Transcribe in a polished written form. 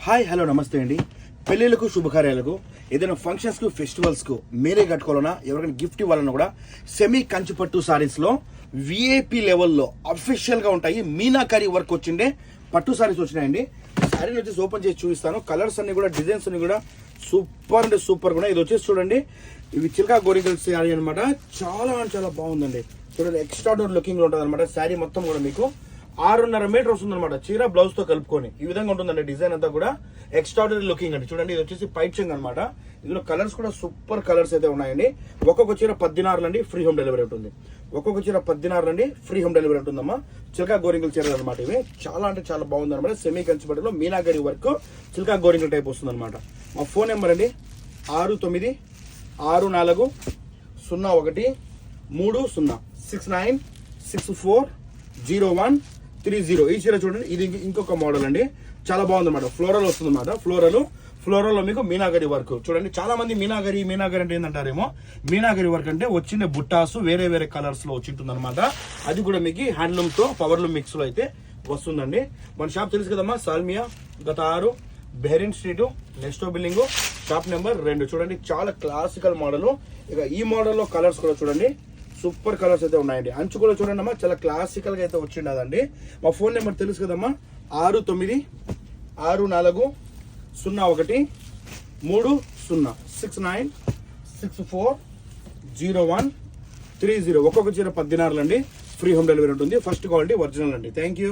Hi hello నమస్తే అండి. పెళ్ళిళ్ళకు శుభకార్యాలకు ఏదైనా ఫంక్షన్స్కు ఫెస్టివల్స్కు మీరే కట్టుకోవాలన్నా ఎవరికైనా గిఫ్ట్ ఇవ్వాలన్నా కూడా సెమీ కంచిపట్టు సారీస్లో విఐపి లెవెల్లో అఫీషియల్గా ఉంటాయి. మీనాకరీ వర్క్ వచ్చిండే పట్టు సారీస్ వచ్చినాయండి. శారీని వచ్చేసి ఓపెన్ చేసి చూపిస్తాను. కలర్స్ అన్ని కూడా డిజైన్స్ అన్ని కూడా సూపర్ అంటే సూపర్ కూడా. ఇది వచ్చేసి చూడండి, ఇవి చిల్కా గోరింకల్ శారీ అనమాట. చాలా అంటే చాలా బాగుందండి. చూడండి, ఎక్స్ట్రాడనరీ లుకింగ్ లో ఉంటుంది అనమాట. శారీ మొత్తం కూడా మీకు 6.5 మీటర్ వస్తుంది అనమాట. చీర బ్లౌజ్ తో కలుపుకొని ఈ విధంగా ఉంటుందండి. డిజైన్ అంతా కూడా ఎక్స్ట్రాడనరీ లుకింగ్ అండి. చూడండి, ఇది వచ్చేసి పైచింగ్ అనమాట. ఇందులో కలర్స్ కూడా సూపర్ కలర్స్ అయితే ఉన్నాయండి. ఒక్కొక్క చీర 16 అండి, ఫ్రీ హోమ్ డెలివరీ ఉంటుంది. ఒక్కొక్క చీర 16 అండి, ఫ్రీ హోమ్ డెలివరీ ఉంటుందమ్మా. చిల్కా గోరింకల్ చీరలు అనమాట. ఇవి చాలా అంటే చాలా బాగుంది అనమాట. సెమీ కంచిపట్టులో మీనాగరి వర్క్ చిల్కా గోరింకల్ టైప్ వస్తుంది అనమాట. మా ఫోన్ నెంబర్ అండి 69643069640130. ఈ చీర చూడండి, ఇది ఇంకొక మోడల్ అండి. చాలా బాగుంది అనమాట. ఫ్లోరల్ వస్తుంది అనమాట. ఫ్లోరల్ లో మీకు మీనాగరి వర్క్ చూడండి. చాలా మంది మీనాగరి అంటే ఏంటంటారేమో. మీనాగరి వర్క్ అంటే వచ్చిన బుట్టాసు వేరే వేరే కలర్స్ లో వచ్చింటుంది అనమాట. అది కూడా మీకు హ్యాండ్లూమ్ తో పవర్లూమ్ మిక్స్ లో అయితే వస్తుందండి. మన షాప్ తెలుసు కదమ్మా, సాల్మియా గత 6 బెహరిన్ street, next building, shop number 2. చూడండి, చాలా క్లాసికల్ మోడల్. ఇక ఈ మోడల్లో కలర్స్ కూడా చూడండి, సూపర్ కలర్స్ అయితే ఉన్నాయండి. అంచు కూడా చూడండి అమ్మా, చాలా క్లాసికల్ గా అయితే వచ్చిండదండి. మా ఫోన్ నెంబర్ తెలుసు కదమ్మా, 69640130. ఒక్కొక్క చీర 16 అండి, ఫ్రీ హోమ్ డెలివరీ ఉంటుంది. ఫస్ట్ క్వాలిటీ ఒరిజినల్ అండి. Thank you.